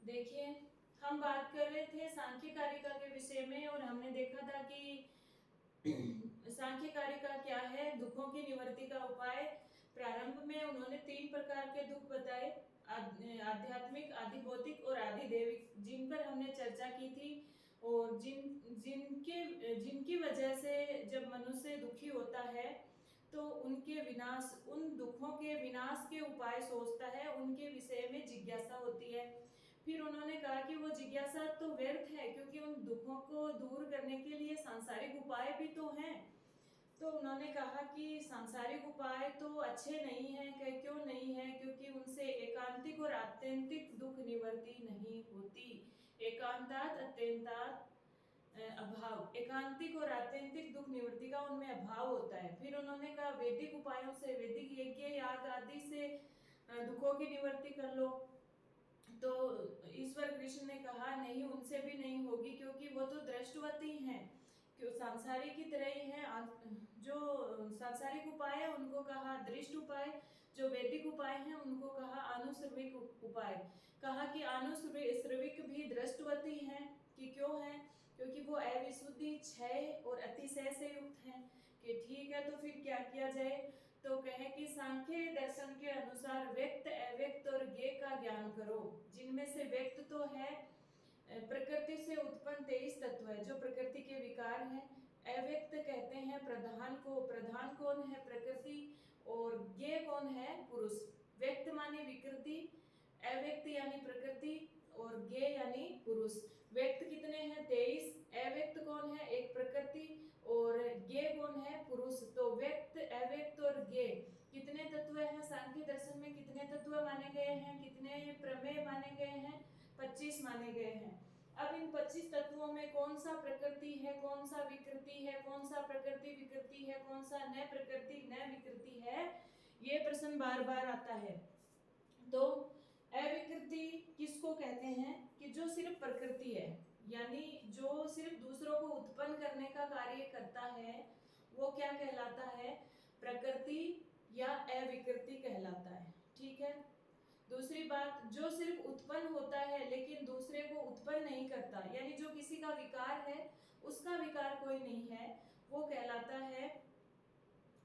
देखिए, हम बात कर रहे थे सांख्य कारिका के विषय में और हमने देखा था कि सांख्य कारिका क्या है, दुखों की निवृत्ति का उपाय। प्रारंभ में उन्होंने 3 प्रकार के दुख बताए, आध्यात्मिक, आदि भौतिक और आदि दैविक, जिन पर हमने चर्चा की थी। और जिनकी वजह से जब मनुष्य दुखी होता है तो उनके विनाश, उन दुखों के विनाश के उपाय सोचता है, उनके विषय में जिज्ञासा होती है। फिर उन्होंने कहा कि वो जिज्ञासा तो व्यर्थ है, क्योंकि उन दुखों को दूर करने के लिए सांसारिक उपाय भी तो हैं। तो उन्होंने कहा कि सांसारिक उपाय तो अच्छे नहीं हैं। क्यों नहीं है? क्योंकि उनसे एकांतिक और आत्यंतिक दुख निवृत्ति नहीं होती। एकांतात अत्यंतात अभाव, एकांतिक और आत्यंतिक दुख निवृत्ति का उनमें अभाव होता है। फिर उन्होंने कहा वैदिक उपायों से, वैदिक यज्ञ याग आदि से दुखों की निवृत्ति कर लो। तो ईश्वर कृष्ण ने कहा नहीं, उनसे भी नहीं होगी, क्योंकि वो तो दृष्टवती हैं, क्यों सांसारिक की तरह ही है। जो सांसारिक उपाय है उनको कहा दृष्ट उपाय, जो वैदिक उपाय हैं उनको कहा अनुश्रविक उपाय। कहा कि अनुश्रविक भी दृष्टवती हैं। कि क्यों है? क्योंकि वो अविशुद्धि, क्षय और अतिशय से युक्त हैं। कि ठीक है, तो फिर क्या किया जाए? तो कहे कि सांख्य दर्शन के अनुसार व्यक्त, अव्यक्त और ज्ञेय का ज्ञान करो, जिनमें से व्यक्त तो है प्रकृति से उत्पन्न 23 तत्व है, जो प्रकृति के विकार हैं। अव्यक्त कहते हैं प्रधान को, प्रधान कौन है? प्रकृति। और ज्ञेय कौन है? पुरुष। व्यक्त माने विकृति, अव्यक्त यानी प्रकृति, और ज्ञेय यानी पुरुष। व्यक्त कितने हैं? 23। अव्यक्त कौन है? एक प्रकृति, और ज्ञेय कौन है? पुरुष। तो व्यक्त, अव्यक्त और ज्ञेय कितने तत्व हैं? सांख्य दर्शन में कितने तत्व माने गए हैं? कितने प्रमेय माने गए हैं? 25 माने गए हैं। अब इन 25 तत्वों में कौन सा प्रकृति है, कौन सा विकृति है, कौन सा प्रकृति विकृति है, कौन सा न प्रकृति न विकृति है, ये प्रश्न बार बार आता है। तो अविकृति किसको कहते हैं? कि जो सिर्फ प्रकृति है, यानी जो सिर्फ दूसरों को उत्पन्न करने का कार्य करता है, वो क्या कहलाता है? प्रकृति या अविकृति कहलाता है। ठीक है। दूसरी बात, जो सिर्फ उत्पन्न होता है लेकिन दूसरे को उत्पन्न नहीं करता, यानी जो किसी का विकार है उसका विकार कोई नहीं है, वो कहलाता है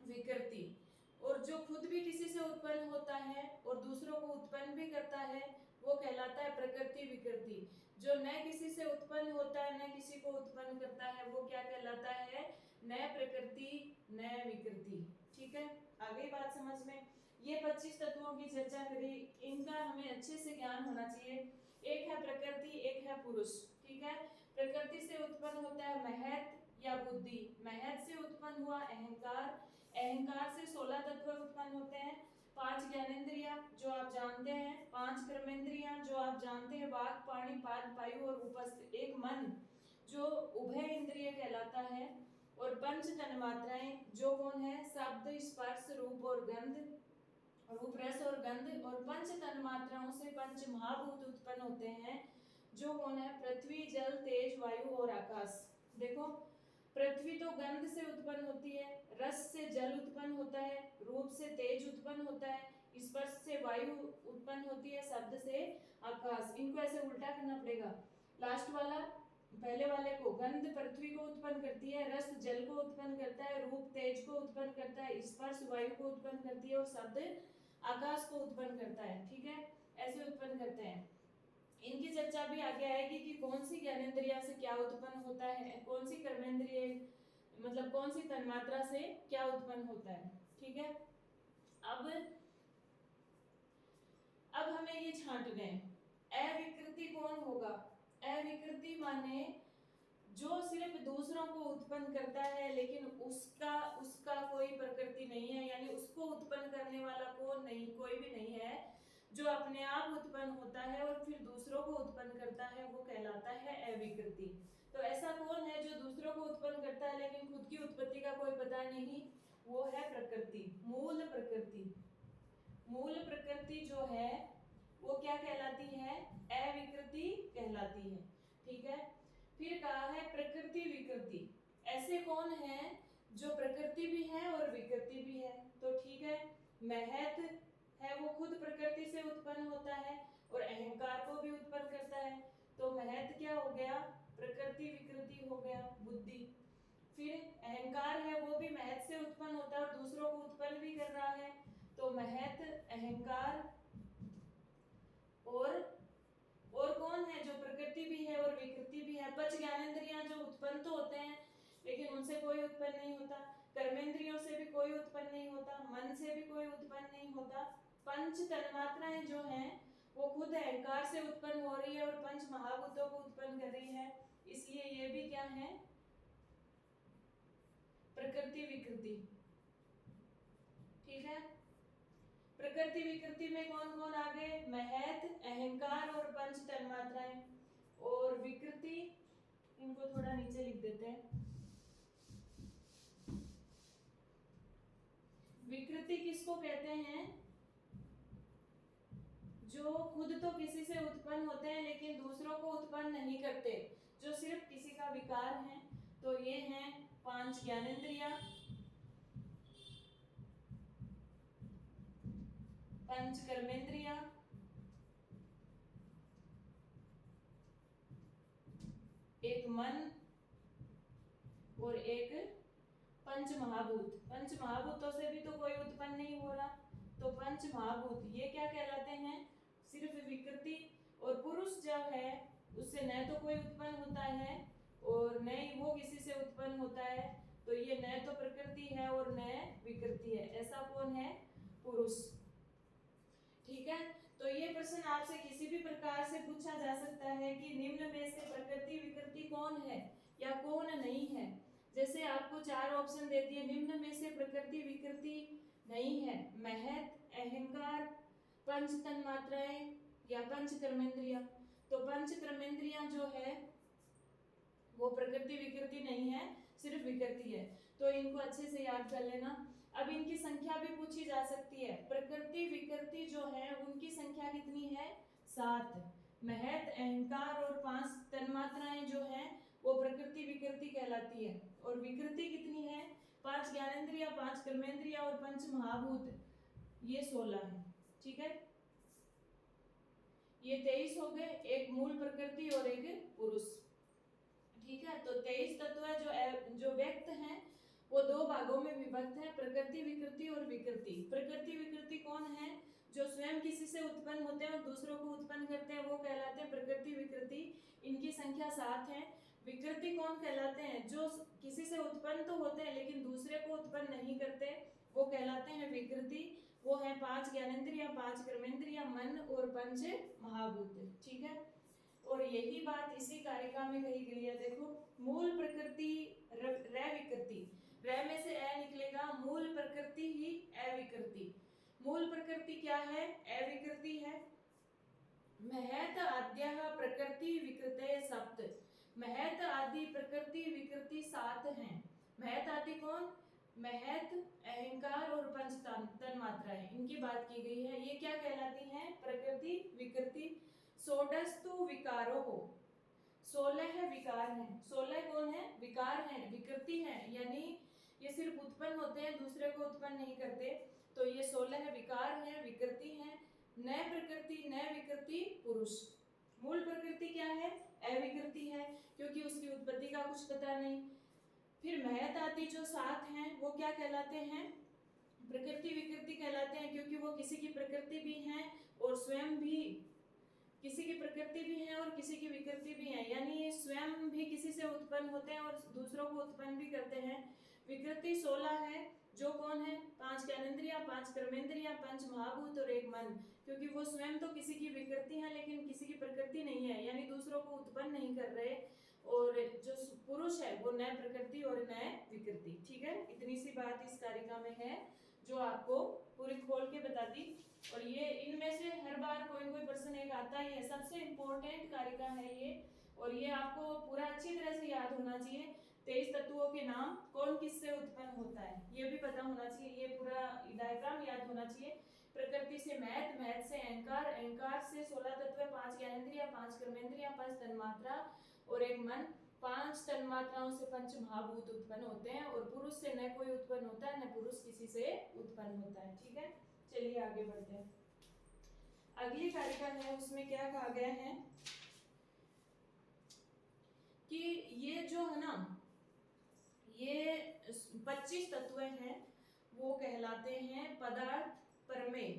विकृति। और जो खुद भी किसी से उत्पन्न होता है और दूसरों को उत्पन्न भी करता है, वो कहलाता है प्रकृति विकृति। जो न किसी से उत्पन्न होता है न किसी को उत्पन्न करता है, वो क्या कहलाता है? न प्रकृति न विकृति। ठीक है, आ गई बात समझ में? ये 25 तत्वों की चर्चा करी, इनका हमें अच्छे से ज्ञान होना चाहिए। एक है प्रकृति, एक है पुरुष। ठीक है। प्रकृति से उत्पन्न होता है महत या बुद्धि। महत से उत्पन्न हुआ अहंकार। अहंकार से 16 तत्व उत्पन्न होते हैं। 5 ज्ञानेंद्रिया जो आप जानते हैं, 5 कर्मेंद्रिया जो आप जानते हैं, वाक, पाणी, पाद, वायु और उपस्थ, एक मन जो उभय इंद्रिय कहलाता है, और 5 तन्मात्राएं जो कौन है? शब्द, स्पर्श, रूप और गंध, रूप, रस और गंध। और 5 तन्मात्राओं से 5 महाभूत उत्पन्न होते हैं, जो कौन है? पृथ्वी, जल, तेज, वायु और आकाश। देखो, पृथ्वी तो गंध से उत्पन्न होती है, रस से जल उत्पन्न होता है, रूप से तेज उत्पन्न होता है, स्पर्श से वायु उत्पन्न होती है, शब्द से आकाश। इनको ऐसे उल्टा करना पड़ेगा। लास्ट वाला, पहले वाले को, गंध पृथ्वी को उत्पन्न करती है, रस जल को उत्पन्न करता है, रूप तेज को उत्पन्न करता है, स्पर्श वायु को उत्पन्न करती है, और शब्द आकाश को उत्पन्न करता है। ठीक है, ऐसे उत्पन्न करते हैं। इनकी चर्चा भी आगे आएगी कि कौन सी ज्ञानेंद्रिया से क्या उत्पन्न होता है, कौन सी कर्मेंद्रिय, मतलब कौन सी तन्मात्रा से क्या उत्पन्न होता है। ठीक है। अब हमें ये छांटना है, अविकृति कौन होगा? अविकृति माने जो सिर्फ दूसरों को उत्पन्न करता है लेकिन उसका उसका कोई प्रकृति नहीं है, यानी उसको उत्पन्न करने वाला कौन नहीं, कोई भी नहीं है। जो अपने आप उत्पन्न होता है और फिर दूसरों को उत्पन्न करता है, वो कहलाता है अविकृति। तो ऐसा कौन है जो दूसरों को उत्पन्न करता है लेकिन खुद की उत्पत्ति का कोई पता नहीं? वो है प्रकृति, मूल प्रकृति। मूल प्रकृति जो है वो क्या कहलाती है? अविकृति कहलाती है। ठीक है। फिर कहा है प्रकृति विकृति। ऐसे कौन है जो प्रकृति भी है और विकृति भी है? तो ठीक है, महत है, वो खुद प्रकृति से उत्पन्न होता है और अहंकार को भी उत्पन्न करता हो गया, प्रकृति विकृति हो गया, बुद्धि। फिर अहंकार है, वो भी महत से उत्पन्न होता है और दूसरों को उत्पन्न भी कर रहा है, तो महत, अहंकार और कौन है जो प्रकृति भी है और विकृति भी है। पंच ज्ञानेंद्रियां जो उत्पन्न तो होते हैं लेकिन उनसे कोई उत्पन्न नहीं होता, कर्मेंद्रियों से भी कोई उत्पन्न नहीं होता, मन से भी कोई उत्पन्न नहीं होता। पंच तन्मात्राएं जो हैं वो खुद अहंकार से उत्पन्न हो रही है और पंच महाभूतों को उत्पन्न कर रही है, इसलिए ये भी क्या है, प्रकृति विकृति। ठीक है, प्रकृति विकृति में कौन कौन आ गए, महत, अहंकार और पंच तन्मात्राएं। और विकृति, इनको थोड़ा नीचे लिख देते हैं। विकृति किसको कहते हैं, जो खुद तो किसी से उत्पन्न होते हैं लेकिन दूसरों को उत्पन्न नहीं करते, जो सिर्फ किसी का विकार है। तो ये हैं पांच ज्ञानेंद्रियां, पंच कर्मेंद्रियां, एक मन और एक पंच महाभूत। पंच महाभूतों से भी तो कोई उत्पन्न नहीं हो रहा, तो पंच महाभूत ये क्या कहलाते हैं, सिर्फ विकृति। और पुरुष जब है उससे न तो कोई उत्पन्न होता है और न ही वो किसी से उत्पन्न होता है, तो ये न तो प्रकृति है और न विकृति है। ऐसा कौन है, पुरुष। ठीक है, तो ये प्रश्न आपसे किसी भी प्रकार से पूछा जा सकता है कि निम्न में से प्रकृति विकृति कौन है या कौन नहीं है। जैसे आपको चार ऑप्शन देती है, निम्न में से प्रकृति विकृति नहीं है, महत, अहंकार, पंच तन्मात्राएं या पंच कर्मेंद्रियां। तो पंच कर्मेंद्रियां जो है वो प्रकृति विकृति नहीं है, सिर्फ विकृति है, तो इनको अच्छे से याद कर लेना। अब इनकी संख्या भी पूछी जा सकती है। प्रकृति विकृति जो है उनकी संख्या कितनी है, 7। महत, अहंकार और पांच तन्मात्राएं जो हैं वो प्रकृति विकृति कहलाती है। और विकृति कितनी है, 5 ज्ञानेंद्रिय, 5 कर्मेंद्रिय और पंच महाभूत, ये 16 है। ठीक है, ये 23 हो गए, एक मूल प्रकृति और एक पुरुष। ठीक है, तो 23 तत्व जो व्यक्त हैं वो दो भागों में विभक्त है, प्रकृति विकृति और विकृति। प्रकृति विकृति कौन है, जो स्वयं किसी से उत्पन्न होते हैं और दूसरों को उत्पन्न करते हैं, वो कहलाते हैं प्रकृति विकृति। इनकी संख्या 7 है। विकृति कौन कहलाते हैं, जो किसी से उत्पन्न तो होते हैं लेकिन दूसरे को उत्पन्न नहीं करते, वो कहलाते हैं विकृति। वो है 5 ज्ञानेंद्रिय, 5 कर्मेंद्रिय, मन और पंच महाभूत। ठीक है, और यही बात इसी कारिका में कही गई है। देखो, मूल प्रकृति रे विकृति, रे में से ए निकलेगा, मूल प्रकृति ही अविकृति। मूल प्रकृति क्या है, अविकृति है। महत आद्यः प्रकृति विकृते सप्त, महत आदि प्रकृति विकृति 7 हैं। महत आदि कौन, महत, अहंकार और पंच तन्मात्राएं, इनकी बात की गई है। ये क्या कहलाती हैं, प्रकृति विकृति। षोडशतु विकारो हो, 16 विकार हैं। 16 कौन है, विकार हैं, विकृति हैं, यानी ये सिर्फ उत्पन्न होते हैं, दूसरे को उत्पन्न नहीं करते। तो ये 16 विकार हैं, विकृति हैं। न प्रकृति न विकृति पुरुष। मूल प्रकृति क्या है, अविकृति है, क्योंकि उसकी उत्पत्ति का कुछ पता नहीं। फिर महत आदि जो 7 हैं वो क्या कहलाते हैं, प्रकृति विकृति कहलाते हैं, क्योंकि वो किसी की प्रकृति भी हैं और स्वयं भी किसी की प्रकृति भी है और किसी की विकृति भी है, यानी स्वयं भी किसी से उत्पन्न होते हैं और दूसरों को उत्पन्न भी करते हैं। विकृति 16 है, जो कौन है, 5 ज्ञानेंद्रिय, 5 कर्मेंद्रिय, पंच महाभूत और एक मन। क्योंकि वो स्वयं तो किसी की विकृति है लेकिन किसी की प्रकृति नहीं है, यानी दूसरों को उत्पन्न नहीं कर रहे। और जो पुरुष है वो न प्रकृति और न विकृति। ठीक है, इतनी सी बात इस कारिका में है जो आपको पूरी खोल के बता दी। और ये इनमें से हर बार कोई कोई प्रश्न एक आता ही है, सबसे इम्पोर्टेंट कारिका है ये। और ये आपको पूरा अच्छी तरह से याद होना चाहिए। 23 तत्वों के नाम, कौन किससे उत्पन्न होता है, ये भी पता होना चाहिए। ये पूरा डायग्राम याद होना चाहिए। प्रकृति से महत, महत से अहंकार, अहंकार से 16 तत्व, 5 ज्ञानेंद्रिय, 5 कर्मेंद्रिय, 5 तन्मात्रा और एक मन। 5 तन्मात्राओं से पंच महाभूत उत्पन्न होते हैं। और पुरुष से न कोई उत्पन्न होता है, न पुरुष किसी से उत्पन्न होता है। ठीक है, चलिए आगे बढ़ते हैं। अगली कारिका है, उसमें क्या कहा गया है, कि ये जो है ना, ये 25 तत्व हैं, वो कहलाते हैं पदार्थ प्रमेय।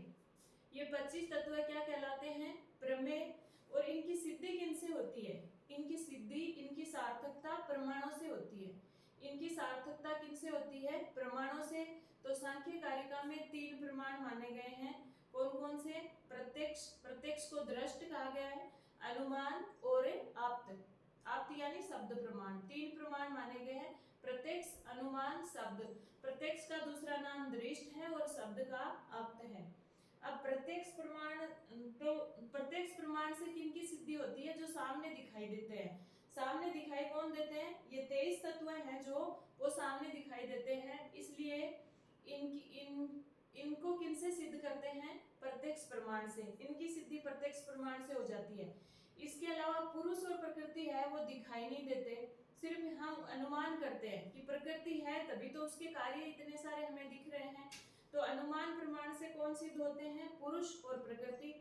ये 25 तत्व क्या कहलाते हैं? प्रमेय। और इनकी सिद्धि किनसे होती है? इनकी सिद्धि, इनकी सार्थकता प्रमाणों से होती है। इनकी सार्थकता किनसे होती है? प्रमाणों से। तो सांख्य कारिका में 3 प्रमाण माने गए हैं। कौन कौन से? प्रत्यक्ष, प्रत्यक्ष को दृष्ट कहा गया है, अनुमान और आप्त। आप्त यानी शब्द प्रमाण। 3 प्रमाण माने गए हैं, प्रत्यक्ष, अनुमान, शब्द। प्रत्यक्ष का दूसरा नाम दृष्ट है और शब्द का आप्त है। अब प्रत्यक्ष प्रमाण, तो प्रत्यक्ष प्रमाण से किनकी सिद्धि होती है? जो सामने दिखाई देते हैं। सामने दिखाई कौन देते हैं? ये 23 तत्व हैं जो वो सामने दिखाई देते हैं, इसलिए इनको किनसे सिद्ध करते हैं? प्रत्यक्ष प्रमाण से। इनकी सिद्धि प्रत्यक्ष प्रमाण से हो जाती है। इसके अलावा पुरुष और प्रकृति है वो दिखाई नहीं देते, सिर्फ हम अनुमान करते हैं कि प्रकृति है तभी तो उसके कार्य इतने सारे हमें दिख रहे हैं। तो अनुमान प्रमाण से कौन सिद्ध होते हैं? पुरुष और प्रकृति।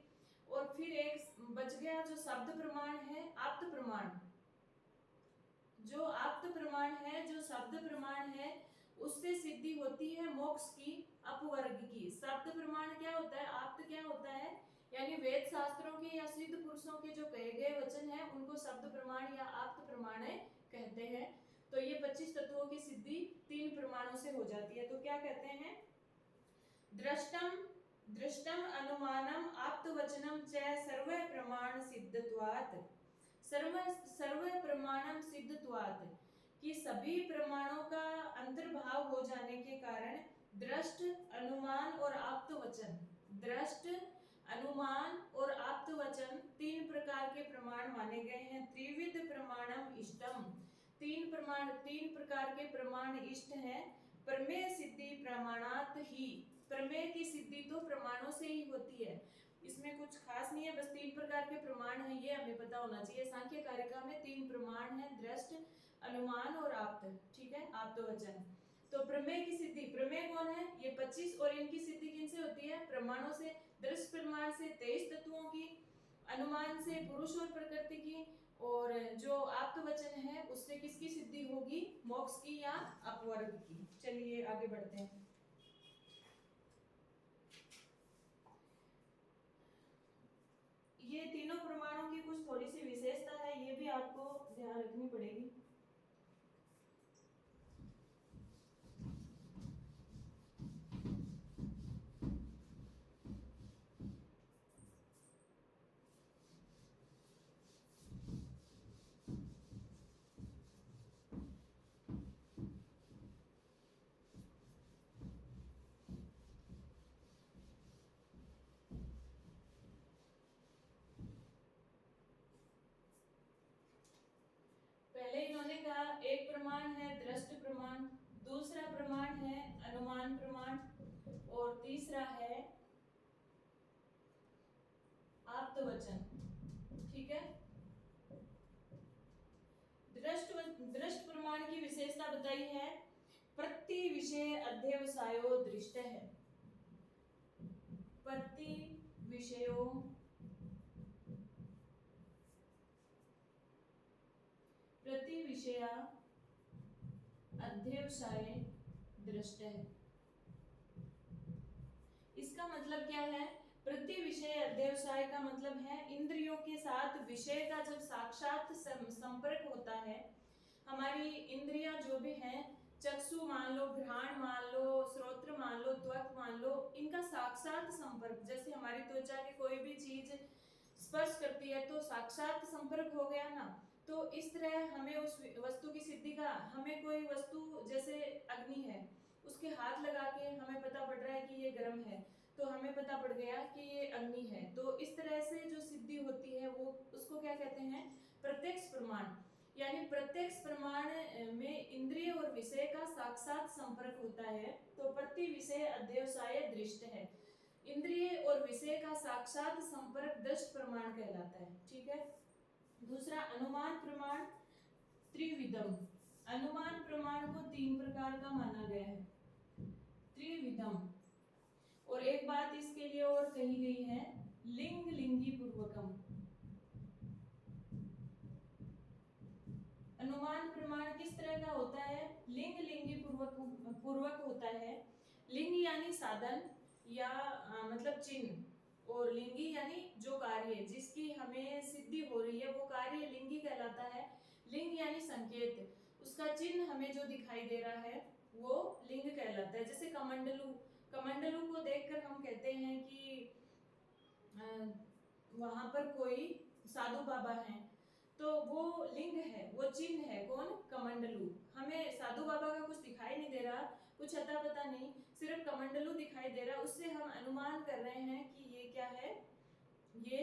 और फिर एक बच गया जो शब्द प्रमाण है, आप्त प्रमाण। जो आप्त प्रमाण है, जो शब्द प्रमाण है, उससे सिद्धि होती है मोक्ष की, अपवर्ग की। शब्द प्रमाण क्या होता है? आप्त क्या होता है? यानी वेद शास्त्रों के या सिद्ध पुरुषों के जो कहे गए वचन है उनको शब्द प्रमाण या आप्त प्रमाण कहते हैं। तो ये 25 तत्वों की सिद्धि 3 प्रमाणों से हो जाती है। तो क्या कहते हैं? दृष्टम, दृष्टम, अनुमानम, आप्तवचनम च सर्व प्रमाण सिद्धत्वात्। सर्व प्रमाणम सिद्धत्वात्, कि सभी प्रमाणों का अंतर्भाव हो जाने के कारण दृष्ट, अनुमान और आप्तवचन, दृष्ट, अनुमान और आप्तवचन 3 प्रकार के प्रमाण माने गए हैं। त्रिविध प्रमाणम इष्टम, 3 प्रकार के प्रमाण इष्ट हैं। प्रमेय सिद्धि प्रमाणात ही, प्रमेय की सिद्धि तो प्रमाणों से ही होती है, इसमें कुछ खास नहीं है, बस 3 प्रकार के प्रमाण हैं, ये हमें पता होना चाहिए। सांख्य कारिका में 3 प्रमाण हैं, दृष्ट, अनुमान और आप्त। ठीक है, आप्तवचन। तो प्रमेय की सिद्धि, प्रमेय कौन है? ये 25, और इनकी सिद्धि किनसे होती है? प्रमाणों से। दृष्ट प्रमाण से 23 तत्वों की, अनुमान से पुरुष और प्रकृति की, और जो आप्तवचन है उससे किसकी सिद्धि होगी? मोक्ष की या अपवर्ग की। चलिए आगे बढ़ते हैं। ये तीनों प्रमाणों की कुछ थोड़ी सी विशेषता है, ये भी आपको ध्यान रखनी पड़ेगी। पहले इन्होंने कहा एक प्रमाण है दृष्ट प्रमाण, दूसरा प्रमाण है अनुमान प्रमाण, और तीसरा है आप्तवचन। ठीक है, दृष्ट प्रमाण की विशेषता बताई है, प्रति विषय अध्यवसायो दृष्ट है। प्रति विषयो प्रति विषया अध्यवसाय दृष्ट है। इसका मतलब क्या है? प्रति विषय अध्यवसाय का मतलब है इंद्रियों के साथ विषय का जब साक्षात संपर्क होता है। हमारी इंद्रियां जो भी हैं, चक्षु मान लो, घ्राण मान लो, श्रोत्र मान लो, त्वक मान लो, इनका साक्षात संपर्क, जैसे हमारी त्वचा की कोई भी चीज स्पर्श करती है तो साक्षात संपर्क हो गया ना। तो इस तरह हमें उस वस्तु की सिद्धि का, हमें कोई वस्तु जैसे अग्नि है, उसके हाथ लगा के हमें पता पड़ रहा है कि ये गर्म है, तो हमें पता पड़ गया कि ये अग्नि है। तो इस तरह से जो सिद्धि होती है वो उसको क्या कहते हैं? प्रत्यक्ष प्रमाण। यानी प्रत्यक्ष प्रमाण में इंद्रिय और विषय का साक्षात संपर्क होता है, तो प्रति विषय अध्यवसाय दृष्ट है। इंद्रिय और विषय का साक्षात संपर्क दृष्ट प्रमाण कहलाता है। ठीक है, दूसरा अनुमान प्रमाण त्रिविधम। अनुमान प्रमाण को 3 प्रकार का माना गया है, त्रिविधम। और एक बात इसके लिए और कही गई है, लिंग लिंगी पूर्वकम। अनुमान प्रमाण किस तरह का होता है? लिंग लिंगी पूर्वक होता है। लिंग यानी साधन या मतलब चिन्ह, और लिंगी यानी जो कार्य जिसकी हमें सिद्धि हो रही है वो कार्य लिंगी कहलाता है। लिंग यानी संकेत, उसका चिन्ह हमें जो दिखाई दे रहा है वो लिंग कहलाता है। जैसे कमंडलू, कमंडलू को देखकर हम कहते हैं कि वहां पर कोई साधु बाबा हैं, तो वो लिंग है, वो चिन्ह है। कौन? कमंडलू। हमें साधु बाबा का कुछ दिखाई नहीं दे रहा, कुछ अता पता नहीं, सिर्फ कमंडलू दिखाई दे रहा, उससे हम अनुमान कर रहे हैं कि ये क्या है, ये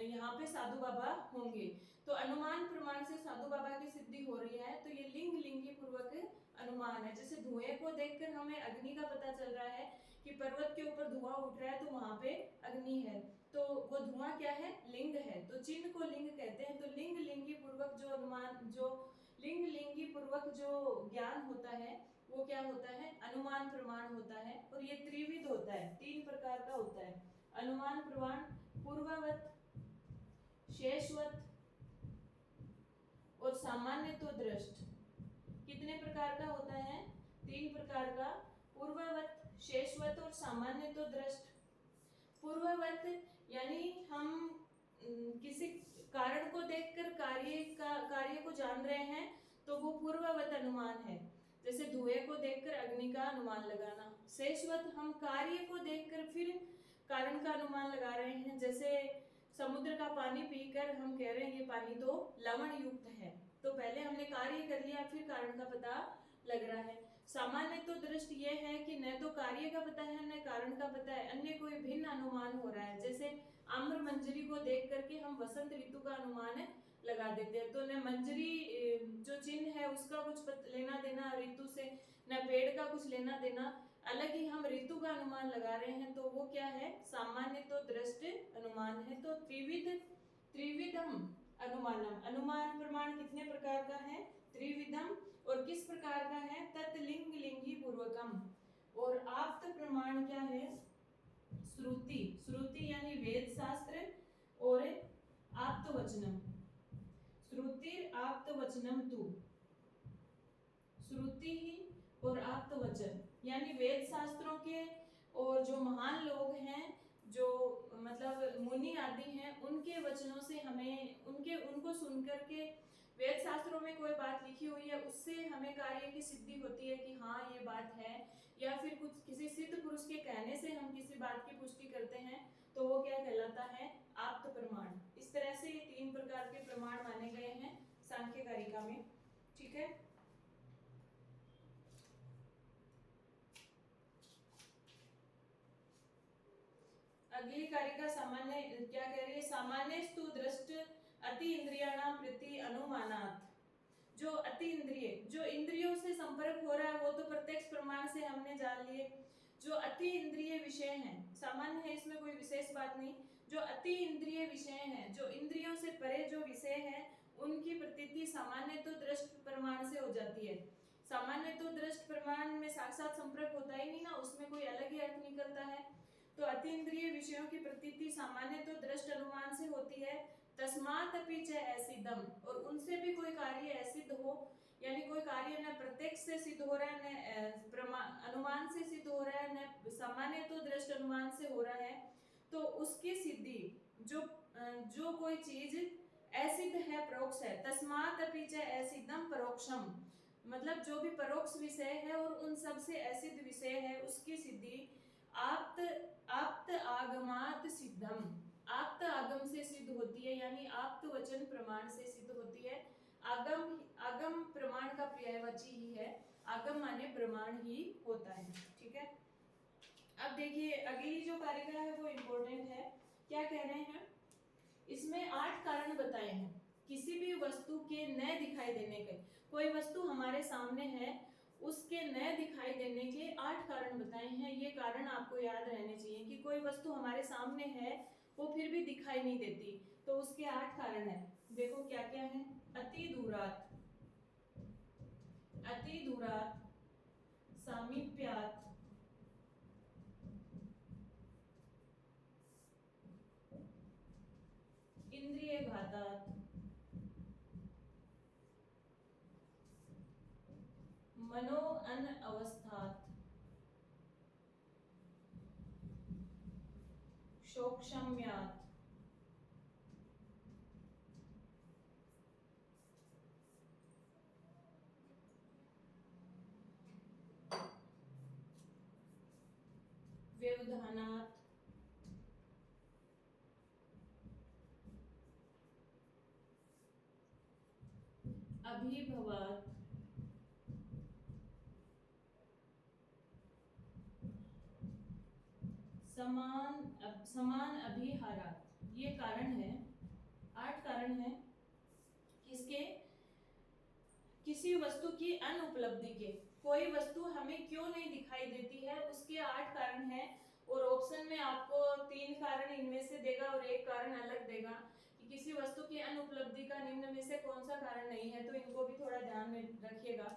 यहाँ पे साधु बाबा होंगे। तो अनुमान प्रमाण से साधु बाबा की सिद्धि हो रही है, तो ये लिंग लिंगी पूर्वक अनुमान है। जैसे धुएं को देखकर हमें अग्नि का पता चल रहा है कि पर्वत के ऊपर धुआं उठ रहा है तो वहां पे अग्नि है, तो वो धुआं क्या है? लिंग है। तो चिन्ह को लिंग कहते हैं। तो लिंग लिंगी पूर्वक जो अनुमान, जो लिंग लिंगी पूर्वक जो ज्ञान होता है वो क्या होता है? अनुमान प्रमाण होता है। और ये त्रिविध होता है, 3 प्रकार का होता है अनुमान प्रमाण। पूर्ववत, शेषवत और सामान्य तो दृष्ट। कितने प्रकार का होता है? 3 प्रकार का, पूर्ववत, शेषवत और सामान्य तो दृष्ट। पूर्ववत यानी हम किसी कारण को देखकर कार्य को जान रहे हैं, तो वो पूर्ववत अनुमान है। जैसे धुएं को देखकर अग्नि का अनुमान लगाना। शेषवत, हम कार्य को देखकर फिर कारण का अनुमान लगा रहे हैं। जैसे समुद्र का पानी पीकर हम कह रहे हैं ये पानी तो लवण युक्त है, तो पहले हमने कार्य कर लिया फिर कारण का पता लग रहा है। सामान्य तो दृष्टि ये है कि न तो कार्य का पता है न कारण का पता है, अन्य कोई भिन्न अनुमान हो रहा है। जैसे आम्र मंजरी को देख करके हम वसंत ऋतु का अनुमान लगा देते हैं, तो न मंजरी जो चिन्ह है उसका कुछ लेना देना ऋतु से, न पेड़ का कुछ लेना देना, अलग ही हम ऋतु का अनुमान लगा रहे हैं, तो वो क्या है? सामान्य तो दृष्ट अनुमान है। तो त्रिविधम अनुमानम, अनुमान प्रमाण कितने प्रकार का है? त्रिविधम। और किस प्रकार का है? तत्लिंग लिंगी पूर्वकम। और आप्त प्रमाण क्या है? श्रुति, श्रुति यानी वेद शास्त्र, और आप्त वचनम, श्रुति आप्त वचनम तु, श्रुति ही और आप्त वचन यानी वेद शास्त्रों के, और जो महान लोग हैं, जो मतलब मुनि आदि हैं, उनके वचनों से हमें उनको सुनकर के, वेद शास्त्रों में कोई बात लिखी हुई है उससे हमें कार्य की सिद्धि होती है कि हाँ ये बात है, या फिर कुछ किसी सिद्ध पुरुष के कहने से हम किसी बात की पुष्टि करते हैं, तो वो क्या कहलाता है? आप्त प्रमाण। इस तरह से ये 3 प्रकार के प्रमाण माने गए हैं सांख्य कारिका में। ठीक है। अगली कारिका सामान्य क्या कह रही है? सामान्यस्तु दृष्ट अति इंद्रियाणाम प्रति अनुमानात्। जो अति इंद्रिय, जो इंद्रियों से संपर्क हो रहा है वो तो प्रत्यक्ष प्रमाण से हमने जान लिए। जो अति इंद्रिय विषय हैं, सामान्य है, इसमें कोई विशेष बात नहीं। जो अति इंद्रिय विषय हैं, जो इंद्रियों से परे जो विषय हैं, उनकी प्रतीति सामान्य तो दृष्ट प्रमाण से हो जाती है। सामान्य तो दृष्ट प्रमाण में साक्षात संपर्क होता ही नहीं ना, उसमें कोई अलग ही अर्थ निकलता है। तो अति इंद्रिय विषयों की प्रतीति सामान्य तो दृष्ट अनुमान से होती है। तस्मात् अपि च ऐसिदम, और उनसे भी कोई कार्य ऐसिद हो, यानी कोई कार्य न प्रत्यक्ष से सिद्ध हो रहा है, न अनुमान से सिद्ध हो रहा है, न सामान्य तो दृष्ट अनुमान से हो रहा है, तो उसकी सिद्धि जो कोई चीज ऐसिद है, परोक्ष है। तस्मात् अपि च ऐसिदम परोक्षम, मतलब जो भी परोक्ष विषय है और उन सब से ऐसिद विषय है उसकी सिद्धि आप्त आगमात सिद्धम, आप्त आगम से सिद्ध होती है, यानी आप्त वचन प्रमाण से सिद्ध होती है। आगम प्रमाण का पर्यायवाची ही है, आगम माने प्रमाण ही होता है। ठीक है। अब देखिए अगली जो कारिका है वो इम्पोर्टेंट है। क्या कह रहे हैं? इसमें 8 कारण बताए हैं किसी भी वस्तु के न दिखाई देने के। कोई वस्तु हमारे सामने है, उसके न दिखाई देने के 8 कारण बताए हैं। ये कारण आपको याद रहने चाहिए कि कोई वस्तु हमारे सामने है वो फिर भी दिखाई नहीं देती, तो उसके 8 कारण है। देखो क्या क्या है? अति दूरात, अति दूरात, सामीप्यात, इंद्रिय घातात, मनो अनवस्थात शोक्षम्यात् व्यवधानात् अभिभवात् समान अभिहारात्। ये कारण है, 8 कारण है किसके, किसी वस्तु की अनुपलब्धि के। कोई वस्तु हमें क्यों नहीं दिखाई देती है, उसके 8 कारण है। और ऑप्शन में आपको 3 कारण इनमें से देगा और 1 कारण अलग देगा कि किसी वस्तु की अनुपलब्धि का निम्न में से कौन सा कारण नहीं है, तो इनको भी थोड़ा ध्यान में रखिएगा।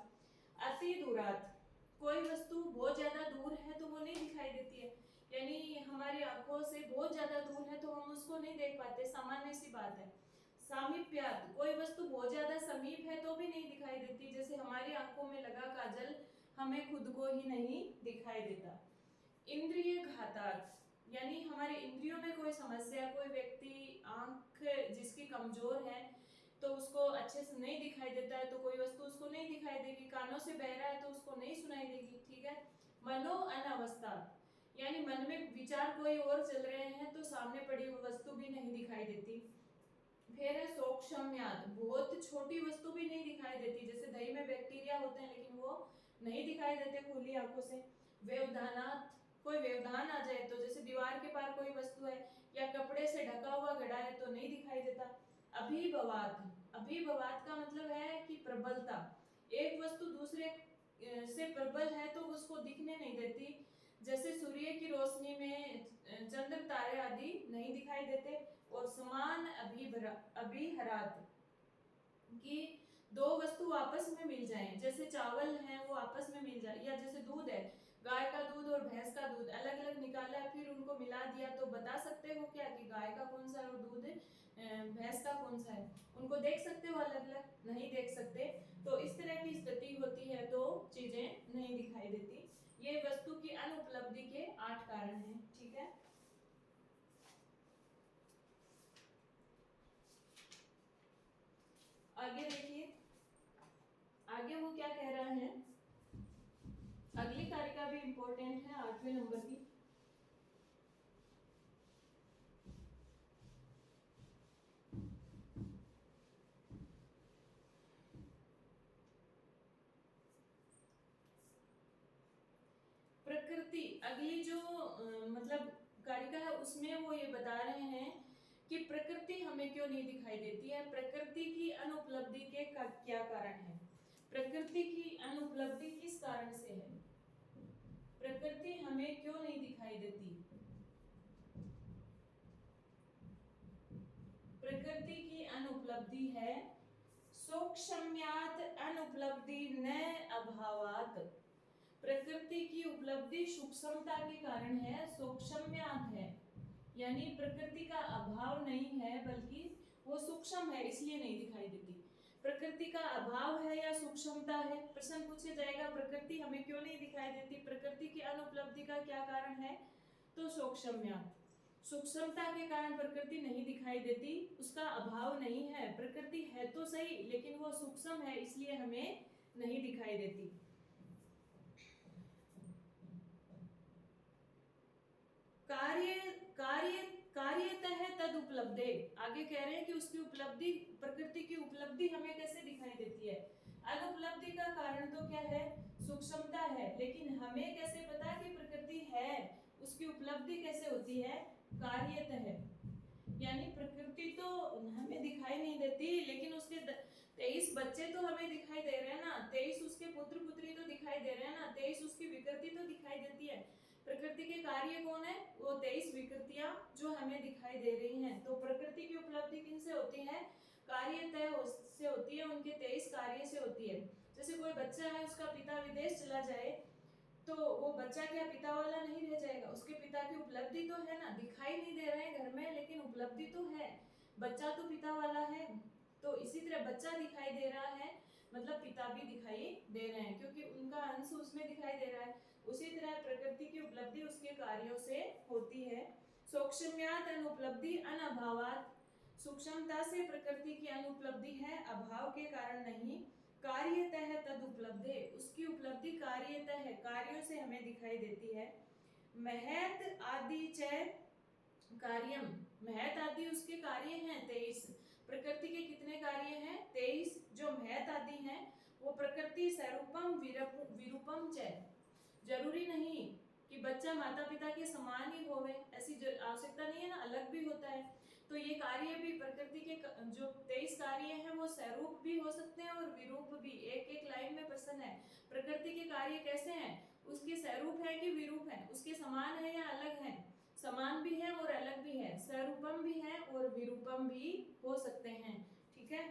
अति दूरात, कोई वस्तु बहुत ज्यादा दूर है तो वो नहीं दिखाई देती है, यानी हमारी आंखों से बहुत ज्यादा दूर है तो हम उसको नहीं देख पाते, सामान्य सी बात है। सामीप्यात, कोई वस्तु बहुत ज्यादा समीप है तो भी नहीं दिखाई देती, जैसे हमारी आंखों में लगा काजल हमें खुद को ही नहीं दिखाई देता। इंद्रिय घातात्, यानी हमारे इंद्रियों में कोई समस्या, कोई व्यक्ति आंख जिसकी कमजोर है तो उसको अच्छे से नहीं दिखाई देता है तो कोई वस्तु उसको नहीं दिखाई देगी, कानों से बहरा है तो उसको नहीं सुनाई देगी, ठीक है। मनो अनवस्था, यानी मन में विचार कोई और चल रहे हैं तो सामने पड़ी हुई वस्तु भी नहीं दिखाई देती। फिर है सूक्ष्म्यात्, बहुत छोटी वस्तु भी नहीं दिखाई देती, जैसे दही में बैक्टीरिया होते हैं लेकिन वो नहीं दिखाई देते खुली आंखों से। व्यवधानात्, कोई व्यवधान आ जाए तो जैसे दीवार के पार कोई वस्तु है या कपड़े से ढका हुआ घड़ा है तो नहीं दिखाई देता। अभिभवात्, अभिभवात् का मतलब है कि प्रबलता, एक वस्तु दूसरे से प्रबल है तो उसको दिखने नहीं देती, जैसे सूर्य की रोशनी में चंद्र तारे आदि नहीं दिखाई देते। और समान अभिहरात, कि दो वस्तु आपस में मिल जाएं, जैसे चावल हैं वो आपस में मिल जाए, या जैसे दूध है, गाय का दूध और भैंस का दूध अलग अलग निकाला है फिर उनको मिला दिया तो बता सकते हो क्या कि गाय का कौन सा है और दूध भैंस का कौन सा है, उनको देख सकते हो अलग अलग, नहीं देख सकते। तो इस तरह की स्थिति होती है तो चीजें नहीं दिखाई देती। ये वस्तु की अनुपलब्धि के 8 कारण हैं, ठीक है। आगे देखिए, आगे वो क्या कह रहा है, अगली कारिका भी इंपॉर्टेंट है 8वें नंबर की। प्रकृति, अगली जो मतलब कारिका है उसमें वो ये बता रहे हैं कि प्रकृति हमें क्यों नहीं दिखाई देती है, प्रकृति की अनुपलब्धि के क्या कारण है, प्रकृति की अनुपलब्धि किस कारण से है, प्रकृति हमें क्यों नहीं दिखाई देती। प्रकृति की अनुपलब्धि है सूक्ष्म्यात् अनुपलब्धि न अभावात्, प्रकृति की उपलब्धि सूक्ष्मता के कारण है, सूक्ष्म्यात् है, यानी प्रकृति का अभाव नहीं है बल्कि वो सूक्ष्म है इसलिए नहीं दिखाई देती। प्रकृति का अभाव है या सूक्ष्मता है, प्रश्न पूछा जाएगा प्रकृति हमें क्यों नहीं दिखाई देती, प्रकृति की अनुपलब्धि का क्या कारण है, तो सूक्ष्म्यात्, सूक्ष्मता के कारण प्रकृति नहीं दिखाई देती, उसका अभाव नहीं है, प्रकृति है तो सही लेकिन वो सूक्ष्म है इसलिए हमें नहीं दिखाई देती। कार्य कार्य कार्यतः तद उपलब्धे, आगे कह रहे हैं कि उसकी उपलब्धि, प्रकृति की उपलब्धि हमें कैसे दिखाई देती है, अनुपलब्धि का कारण तो क्या है, सूक्ष्मता है, लेकिन हमें कैसे पता कि प्रकृति है, उसकी उपलब्धि कैसे होती है, कार्यतः, यानी प्रकृति तो हमें दिखाई नहीं देती लेकिन उसके 23 बच्चे तो हमें दिखाई दे रहे हैं ना, 23 उसके पुत्र पुत्री तो दिखाई दे रहे हैं ना, 23 उसकी विकृति तो दिखाई देती है। प्रकृति के कार्य कौन है, वो 23 विकृतियां जो हमें दिखाई दे रही हैं। तो प्रकृति की उपलब्धि किनसे होती है, कार्यतः से होती है, उनके 23 कार्य से होती है। जैसे कोई बच्चा है उसका पिता विदेश चला जाए तो वो बच्चा क्या पिता वाला नहीं रह जाएगा, उसके पिता की उपलब्धि तो है ना, दिखाई नहीं दे रहे हैं घर में लेकिन उपलब्धि तो है, बच्चा तो पिता वाला है। तो इसी तरह बच्चा दिखाई दे रहा है मतलब पिता भी दिखाई दे रहे हैं, क्योंकि उनका अंश उसमें दिखाई दे रहा है। उसी तरह प्रकृति की उपलब्धि उसके कार्यों से होती है। सूक्ष्म्यात् अनुपलब्धि अनअभावात्, सूक्ष्मता से प्रकृति की अनुपलब्धि है, अभाव के कारण नहीं। कार्यतः तदुपलब्धे, उसकी उपलब्धि कार्यतः है, कार्यों से हमें दिखाई देती है। महत आदि च कार्यम, महत आदि उसके कार्य हैं 23। प्रकृति के कितने कार्य हैं? 23। जो महत आदि हैं वो प्रकृति स्वरूपम विरूपम च, जरूरी नहीं कि बच्चा माता पिता के समान ही होवे, ऐसी आवश्यकता नहीं है ना, अलग भी होता है। तो ये कार्य भी प्रकृति के जो 23 कार्य हैं वो स्वरूप भी हो सकते हैं और विरूप भी। एक एक लाइन में प्रश्न है, प्रकृति के कार्य कैसे हैं? उसके स्वरूप है कि विरूप है, उसके समान है या अलग है? समान भी है और अलग भी है, स्वरूपम भी है और विरूपम भी हो सकते हैं। ठीक है,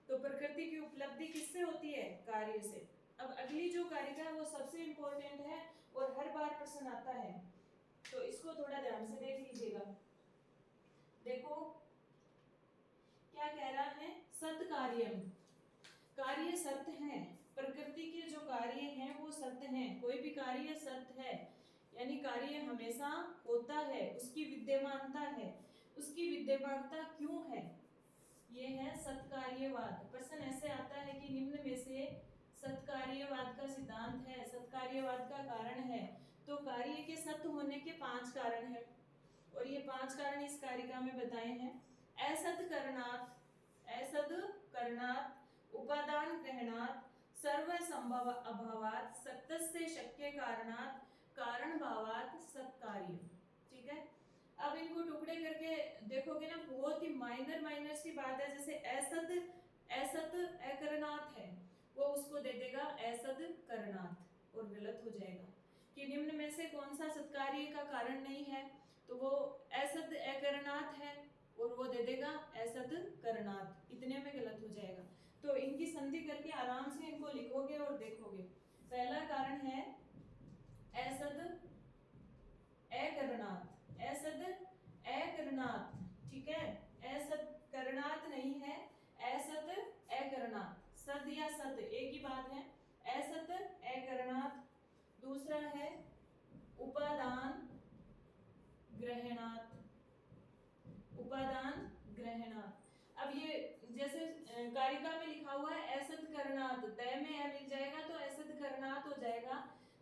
तो प्रकृति की उपलब्धि किससे होती है? कार्य से। अब अगली जो कारिका है वो सबसे इंपॉर्टेंट है और हर बार प्रश्न आता है, तो इसको थोड़ा ध्यान से देख लीजिएगा। देखो क्या कह रहा है, सत कार्यम, कार्य सत्य है। प्रकृति के जो कार्य हैं वो सत्य हैं, कोई भी कार्य सत्य है, यानी कार्य हमेशा होता है, उसकी विद्यमानता है। उसकी विद्यमानता क्यों है? ये है सत्कार्यवाद। प्रश्न ऐसे आता है कि निम्न में से सत्कार्यवाद का सिद्धांत है, सत्कार्यवाद का कारण है। तो कार्य के सत्य होने के 5 कारण हैं और ये 5 कारण इस कारिका में बताए हैं। असत करणात्, असद करणात्, उपादान ग्रहणात्, सर्व संभव अभावात्, सत्तस्य शक्य कारणात्, कारण भावात्, सत्कार्य। ठीक है, अब इनको टुकड़े करके देखोगे ना, बहुत ही माइनर सी बात है। जैसे असत, असत अकरणात् है, वो उसको दे देगा असद करणात् और गलत हो जाएगा कि निम्न में से कौन सा सत्कार्य का कारण नहीं है, तो वो असद अकरणात् है और वो दे देगा असद करणात्, इतने में गलत हो जाएगा। तो इनकी संधि करके आराम से इनको लिखोगे और देखोगे। पहला कारण है असद अकरणात्, असद अकरणात्, ठीक है, असद करणात् नहीं है, असद अकरणात्, सद या सत एक ही बात है। असत अकरणात्। दूसरा है उपादान ग्रहणात्, उपादान ग्रहणात्। अब ये जैसे कारिका में लिखा हुआ है असत करणात्, दय में अ मिल जाएगा तो असत करणात् हो जाएगा,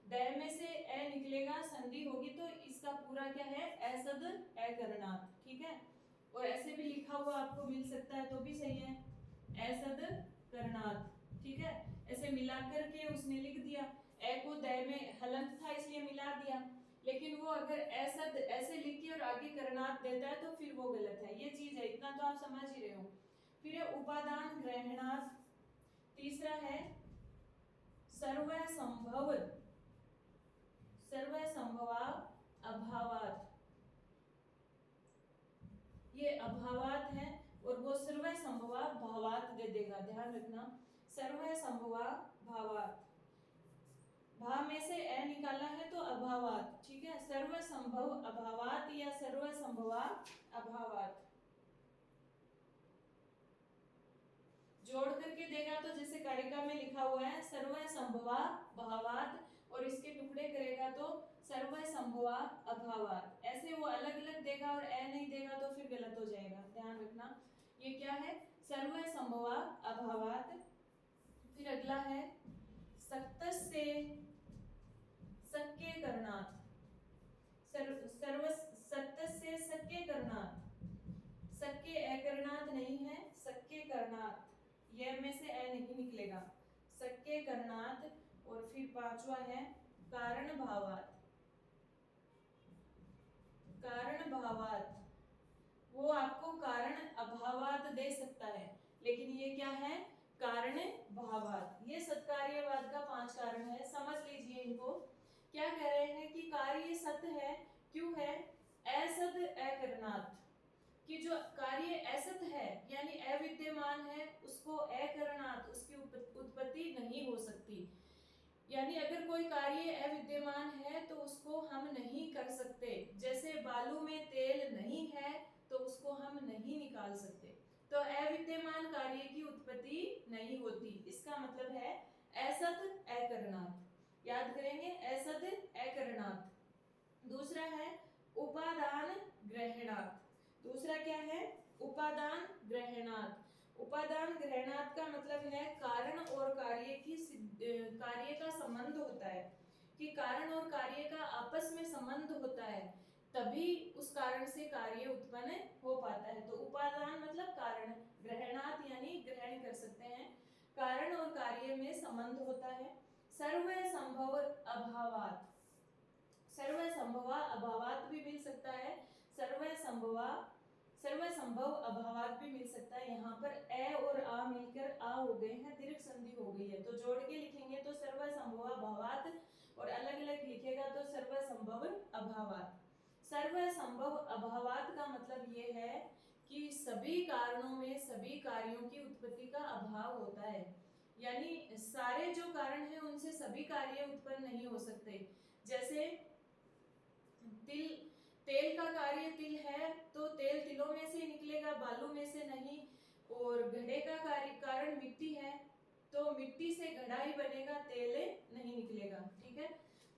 दय में से अ निकलेगा, संधि होगी तो इसका पूरा क्या है, असद अकरणात्। ठीक है, और ऐसे भी लिखा हुआ आपको मिल सकता है तो भी सही है, असद करणात्। ठीक है, ऐसे मिलाकर के उसने लिख दिया, ए को दय में हलंत था इसलिए मिला दिया, लेकिन वो अगर असद ऐसे लिख के और आगे करणात् देता है तो फिर वो गलत है। ये चीज है, इतना तो आप समझ ही रहे हो। फिर है उपादान ग्रहणात्। तीसरा है सर्व संभव, सर्व संभवा अभावात्, ये अभावात् है और वो सर्व संभवा भावात् दे देगा, ध्यान रखना, सर्व संभवा भावात्, भा में से अ निकाला है तो अभावात्। ठीक है, सर्व संभव अभावात् या सर्व संभवा अभावात्। जोड़ करके देगा तो जैसे कारिका में लिखा हुआ है सर्व संभवा भावात् और इसके टुकड़े करेगा तो सर्व संभवा अभावात्। ऐसे वो अलग अलग देगा और ए नहीं देगा तो फिर गलत हो जाएगा, ध्यान रखना। ये क्या है, सर्व संभवा अभावात्। फिर अगला है सक्तस्य शक्य करणात्, सर्व सत्तस्य शक्य करणात्, शक्य अकरणात् नहीं है, शक्य करणात्, यह में से अ नहीं निकलेगा, शक्य करणात्। और फिर पांचवा है कारण भावात्, कारण भावात्, वो आपको कारण अभावात् दे सकता है, लेकिन ये क्या है, कारण भावात्। ये सत्कार्यवाद का 5 कारण है, समझ लीजिए इनको। क्या कह रहे हैं कि कार्य सत्य है, क्यों है, असत अकरणात्, कि जो कार्य असत है यानी अविद्यमान है उसको अकरणात्, उसकी उत्पत्ति नहीं हो सकती। यानी अगर कोई कार्य अविद्यमान है तो उसको हम नहीं कर सकते। जैसे बालू में तेल नहीं है तो उसको हम नहीं निकाल सकते, तो अविद्यमान कार्य की उत्पत्ति नहीं होती। इसका मतलब है असद अकरणात्। याद करेंगे, असद अकरणात्। दूसरा है उपादान ग्रहणात्। दूसरा क्या है? उपादान ग्रहणात्। उपादान ग्रहणात् का मतलब है कारण और कार्य का संबंध होता है, कि कारण और कार्य का आपस में संबंध होता है, तभी उस कारण से कार्य उत्पन्न हो पाता है। तो उपादान मतलब कारण, ग्रहणात् यानी ग्रहण कर सकते हैं, कारण और कार्य में संबंध होता है। सर्व संभव अभावात्। सर्व संभवा अभावात् भी मिल सकता है, सर्व संभव अभावात् भी मिल सकता है। यहाँ पर ए और आ मिलकर आ हो गए हैं, दीर्घ संधि हो गई है, तो जोड़ के लिखेंगे तो सर्व संभव अभावात्, और अलग अलग लिखेगा तो सर्व संभव अभावात्। सर्व संभव अभावात् का मतलब ये है कि सभी कारणों में सभी कार्यों की उत्पत्ति का अभाव होता है, यानी सारे जो कारण हैं उनसे सभी कार्य उत्पन्न नहीं हो सकते। जैसे तेल का कार्य तिल है तो तेल तिलों में से निकलेगा, बालू में से नहीं। और घड़े का कारण मिट्टी है तो मिट्टी से घड़ा ही बनेगा, तेल नहीं निकलेगा। ठीक है,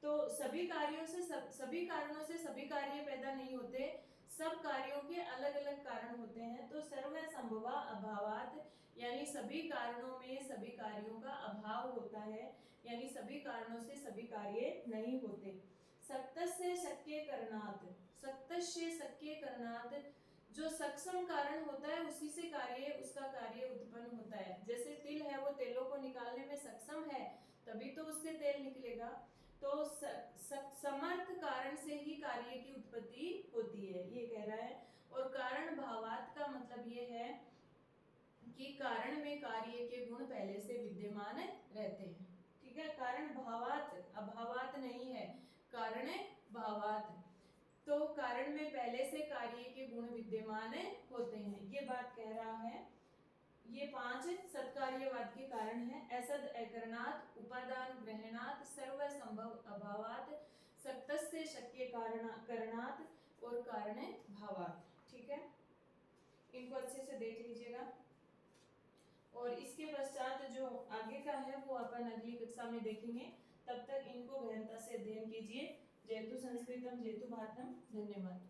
तो सभी कारणों से सभी कार्य पैदा नहीं होते, सब कार्यों के अलग अलग कारण होते हैं। तो सर्व संभवा अभावात् यानी सभी कारणों में सभी कार्यों का अभाव होता है, यानी सभी कारणों से सभी कार्य नहीं होते। सक्तस्य शक्य करणात्। सक्तस्य शक्य करणात्, जो सक्षम कारण होता है उसी से उसका कार्य उत्पन्न होता है। जैसे तिल है, वो तेलों को निकालने में सक्षम है, तभी तो उससे तेल निकलेगा। तो समर्थ कारण से ही कार्य की उत्पत्ति होती है, ये कह रहा है। और कारण भावात् का मतलब ये है कि कारण में कार्य के गुण पहले से विद्यमान रहते हैं। ठीक है, कारण भावात् अभावात् नहीं है, कारण भावात्। तो कारण में पहले से कार्य के गुण विद्यमान होते हैं, ये बात कह रहा है। ये 5 सत्कार्यवाद के कारण है। असद अकरणात्, उपादान ग्रहणात्, सर्व संभव अभावात्, सक्तस्य शक्य करणात् और कारण भावात्। ठीक है, इनको अच्छे से देख लीजिएगा। और इसके पश्चात जो आगे का है वो अपन अगली कक्षा में देखेंगे। तब तक इनको गहनता से अध्ययन कीजिए। जयतु संस्कृतम जयतु भारतम। धन्यवाद।